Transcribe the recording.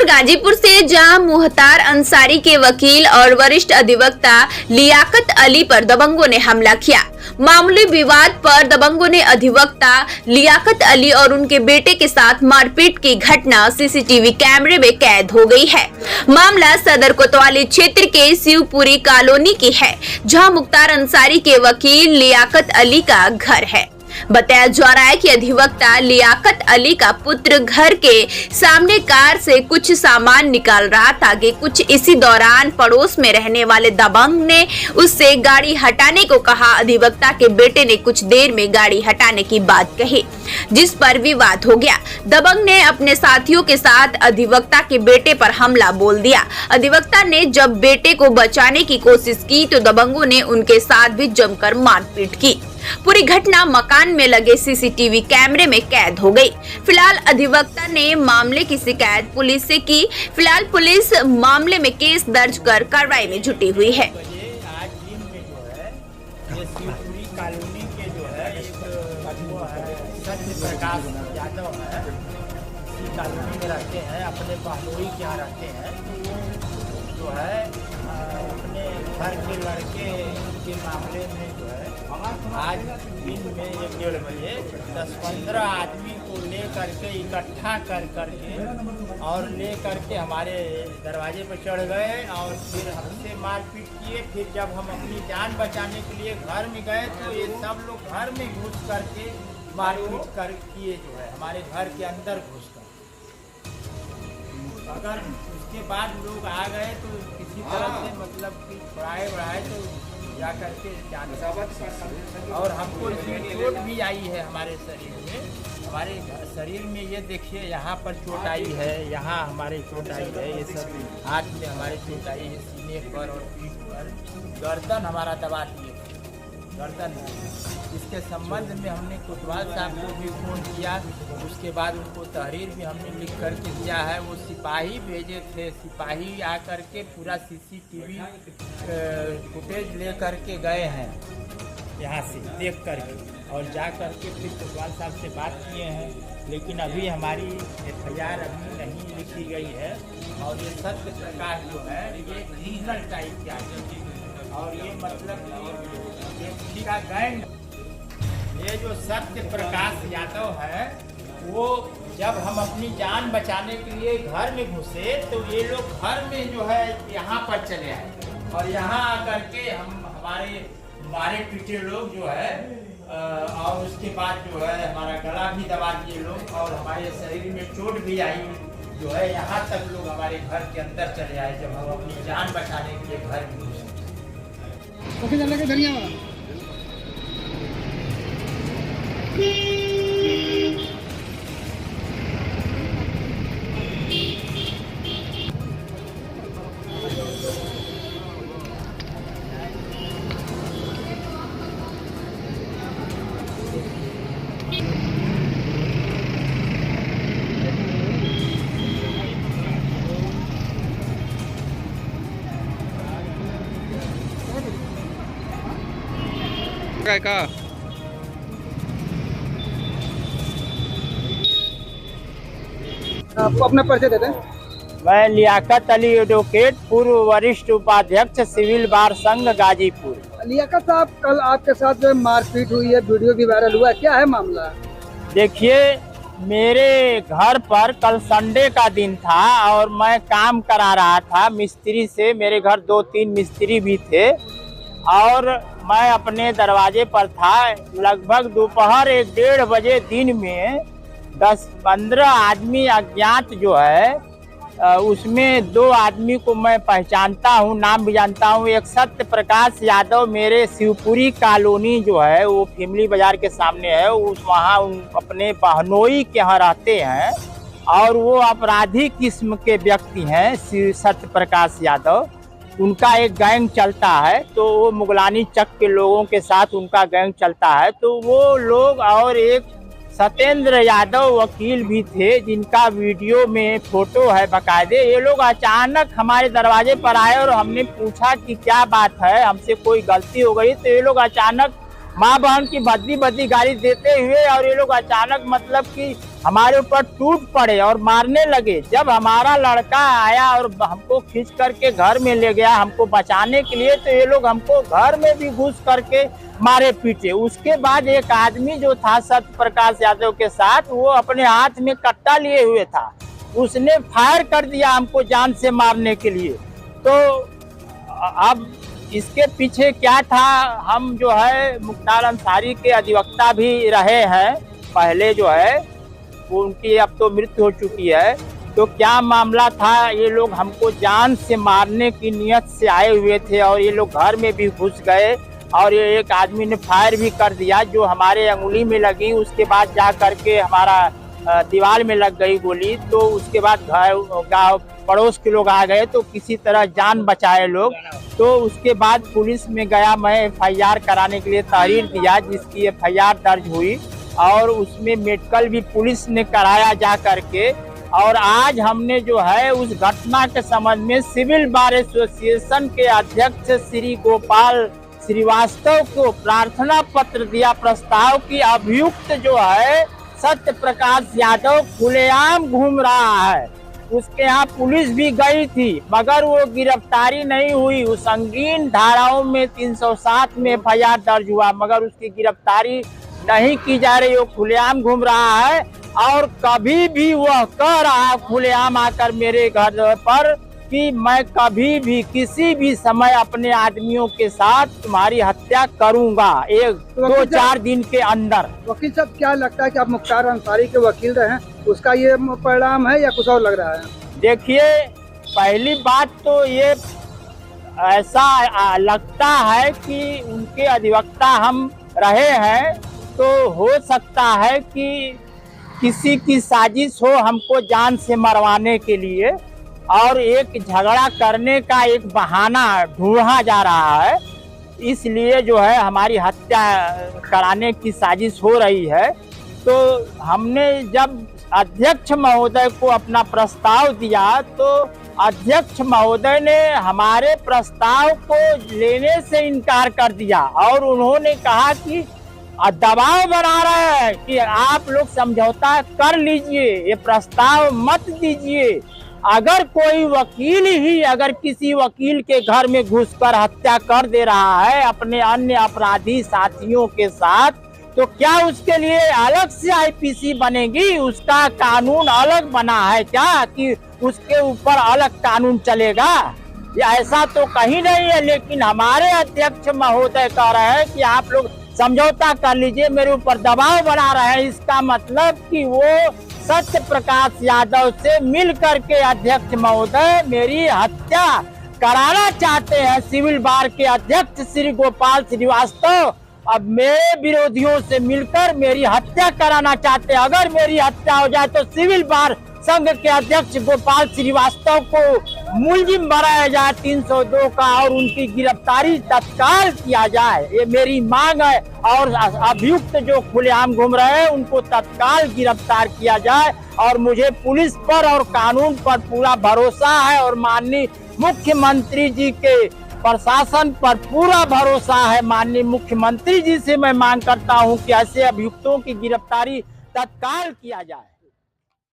गाजीपुर से जहां मुख्तार अंसारी के वकील और वरिष्ठ अधिवक्ता लियाकत अली पर दबंगों ने हमला किया। मामूली विवाद पर दबंगों ने अधिवक्ता लियाकत अली और उनके बेटे के साथ मारपीट की घटना सीसीटीवी कैमरे में कैद हो गई है। मामला सदर कोतवाली क्षेत्र के शिवपुरी कॉलोनी की है, जहां मुख्तार अंसारी के वकील लियाकत अली का घर है। बताया जा रहा है कि अधिवक्ता लियाकत अली का पुत्र घर के सामने कार से कुछ सामान निकाल रहा था कि कुछ इसी दौरान पड़ोस में रहने वाले दबंग ने उससे गाड़ी हटाने को कहा। अधिवक्ता के बेटे ने कुछ देर में गाड़ी हटाने की बात कही, जिस पर विवाद हो गया। दबंग ने अपने साथियों के साथ अधिवक्ता के बेटे पर हमला बोल दिया। अधिवक्ता ने जब बेटे को बचाने की कोशिश की तो दबंगों ने उनके साथ भी जमकर मारपीट की। पूरी घटना मकान में लगे सीसीटीवी कैमरे में कैद हो गई। फिलहाल अधिवक्ता ने मामले की शिकायत पुलिस से की। फिलहाल पुलिस मामले में केस दर्ज कर कार्रवाई में जुटी हुई है। आज दिन में जो है ये शिवपुरी कॉलोनी के जो है एक वो है सत्य प्रकाश यादव है, इसी कॉलोनी में रहते हैं, अपने बहनोई के यहाँ रहते हैं। जो है अपने घर के लड़के के मामले में जो है आज दिन में 1-1:30 बजे 10-15 आदमी को ले करके इकट्ठा कर करके और ले करके हमारे दरवाजे पर चढ़ गए और फिर हमसे मारपीट किए। फिर जब हम अपनी जान बचाने के लिए घर में गए तो ये सब लोग घर में घुस करके मारपीट कर किए, जो है हमारे घर के अंदर घुस कर। अगर उसके बाद लोग आ गए तो किसी तरह से मतलब कि बढ़ाए तो जा करके जान, और हमको इसमें चोट भी आई है हमारे शरीर में। हमारे शरीर में ये देखिए यहाँ पर चोट आई है, यहाँ हमारे चोट आई है, ये सब हाथ में हमारे चोट आई है, सीने पर और पीठ पर। गर्दन हमारा दबा दिए, गर्दन। इसके संबंध में हमने कोतवाल साहब को भी फ़ोन किया, उसके बाद उनको तहरीर भी हमने लिख करके दिया है। वो सिपाही भेजे थे, सिपाही आ करके पूरा सीसीटीवी फुटेज ले करके गए हैं यहाँ से देख करके, और जा करके फिर कोतवाल साहब से बात किए हैं। लेकिन अभी हमारी FIR अभी नहीं लिखी गई है। और ये सत्य प्रकाश जो है ये क्रिमिनल टाइप का है, और ये मतलब ये का गैंग। ये जो सत्य प्रकाश यादव है वो जब हम अपनी जान बचाने के लिए घर में घुसे तो ये लोग घर में जो है यहाँ पर चले आए, और यहाँ आकर के हमारे पीछे लोग जो है और उसके बाद जो है हमारा गला भी दबा दिए लोग, और हमारे शरीर में चोट भी आई जो है। यहाँ तक लोग हमारे घर के अंदर चले आए जब हम अपनी जान बचाने के लिए घर में घुसे। धन्यवाद। काय का आपको अपना परिचय देते हैं। मैं लियाकत अली एडवोकेट, पूर्व वरिष्ठ उपाध्यक्ष सिविल बार संघ गाजीपुर। लियाकत साहब, कल आपके साथ जो मारपीट हुई है, वीडियो भी वायरल हुआ है, क्या है मामला? देखिए, मेरे घर पर कल संडे का दिन था और मैं काम करा रहा था मिस्त्री से। मेरे घर 2-3 मिस्त्री भी थे और मैं अपने दरवाजे पर था। लगभग दोपहर 1-1:30 बजे दिन में 10-15 आदमी अज्ञात जो है, उसमें 2 आदमी को मैं पहचानता हूँ, नाम भी जानता हूँ। एक सत्य प्रकाश यादव मेरे शिवपुरी कॉलोनी जो है वो फैमिली बाजार के सामने है, उस वहाँ अपने बहनोई के यहाँ रहते हैं, और वो अपराधी किस्म के व्यक्ति हैं सत्य प्रकाश यादव। उनका एक गैंग चलता है, तो वो मुगलानी चक के लोगों के साथ उनका गैंग चलता है। तो वो लोग और एक सत्येंद्र यादव वकील भी थे, जिनका वीडियो में फोटो है बाकायदे। ये लोग अचानक हमारे दरवाजे पर आए और हमने पूछा कि क्या बात है, हमसे कोई गलती हो गई। तो ये लोग अचानक माँ बहन की भद्दी भद्दी गाली देते हुए, और ये लोग अचानक मतलब कि हमारे ऊपर टूट पड़े और मारने लगे। जब हमारा लड़का आया और हमको खींच करके घर में ले गया हमको बचाने के लिए, तो ये लोग हमको घर में भी घुस करके मारे पीटे। उसके बाद एक आदमी जो था सत्य प्रकाश यादव के साथ, वो अपने हाथ में कट्टा लिए हुए था, उसने फायर कर दिया हमको जान से मारने के लिए। तो अब इसके पीछे क्या था, हम जो है मुख्तार अंसारी के अधिवक्ता भी रहे हैं पहले, जो है उनकी अब तो मृत्यु हो चुकी है। तो क्या मामला था, ये लोग हमको जान से मारने की नियत से आए हुए थे और ये लोग घर में भी घुस गए और ये एक आदमी ने फायर भी कर दिया जो हमारे अंगुली में लगी। उसके बाद जा करके हमारा दीवार में लग गई गोली। तो उसके बाद गाँव पड़ोस के लोग आ गए तो किसी तरह जान बचाए लोग। तो उसके बाद पुलिस में गया, मैं FIR कराने के लिए तहरीर दिया, जिसकी FIR दर्ज हुई और उसमें मेडिकल भी पुलिस ने कराया जा करके। और आज हमने जो है उस घटना के संबंध में सिविल बार एसोसिएशन के अध्यक्ष श्री गोपाल श्रीवास्तव को प्रार्थना पत्र दिया प्रस्ताव की अभियुक्त जो है सत्य प्रकाश यादव खुलेआम घूम रहा है। उसके यहाँ पुलिस भी गई थी मगर वो गिरफ्तारी नहीं हुई। उस संगीन धाराओं में 307 में FIR दर्ज हुआ मगर उसकी गिरफ्तारी नहीं की जा रही। वो खुलेआम घूम रहा है और कभी भी वह कह रहा खुलेआम आकर मेरे घर पर कि मैं कभी भी किसी भी समय अपने आदमियों के साथ तुम्हारी हत्या करूंगा, 1-2-4 दिन के अंदर। वकील साहब, क्या लगता है कि आप मुख्तार अंसारी के वकील रहे हैं, उसका ये परिणाम है या कुछ और लग रहा है? देखिए, पहली बात तो ये ऐसा लगता है कि उनके अधिवक्ता हम रहे हैं तो हो सकता है कि किसी की साजिश हो हमको जान से मरवाने के लिए और एक झगड़ा करने का एक बहाना ढूंढा जा रहा है, इसलिए जो है हमारी हत्या कराने की साजिश हो रही है। तो हमने जब अध्यक्ष महोदय को अपना प्रस्ताव दिया तो अध्यक्ष महोदय ने हमारे प्रस्ताव को लेने से इनकार कर दिया और उन्होंने कहा कि दबाव बना रहे हैं कि आप लोग समझौता कर लीजिए, ये प्रस्ताव मत दीजिए। अगर कोई वकील ही अगर किसी वकील के घर में घुसकर हत्या कर दे रहा है अपने अन्य अपराधी साथियों के साथ, तो क्या उसके लिए अलग से IPC बनेगी? उसका कानून अलग बना है क्या कि उसके ऊपर अलग कानून चलेगा? ऐसा तो कहीं नहीं है। लेकिन हमारे अध्यक्ष महोदय कह रहे हैं कि आप लोग समझौता कर लीजिए, मेरे ऊपर दबाव बना रहे हैं। इसका मतलब कि वो सत्य प्रकाश यादव से मिल करके अध्यक्ष महोदय मेरी हत्या कराना चाहते हैं। सिविल बार के अध्यक्ष श्री गोपाल श्रीवास्तव अब मेरे विरोधियों से मिलकर मेरी हत्या कराना चाहते हैं। अगर मेरी हत्या हो जाए तो सिविल बार संघ के अध्यक्ष गोपाल श्रीवास्तव को मुलजिम बनाया जाए 302 का और उनकी गिरफ्तारी तत्काल किया जाए, ये मेरी मांग है। और अभियुक्त जो खुलेआम घूम रहे हैं उनको तत्काल गिरफ्तार किया जाए। और मुझे पुलिस पर और कानून पर पूरा भरोसा है और माननीय मुख्यमंत्री जी के प्रशासन पर पूरा भरोसा है। माननीय मुख्यमंत्री जी से मैं मांग करता हूं कि ऐसे अभियुक्तों की गिरफ्तारी तत्काल किया जाए।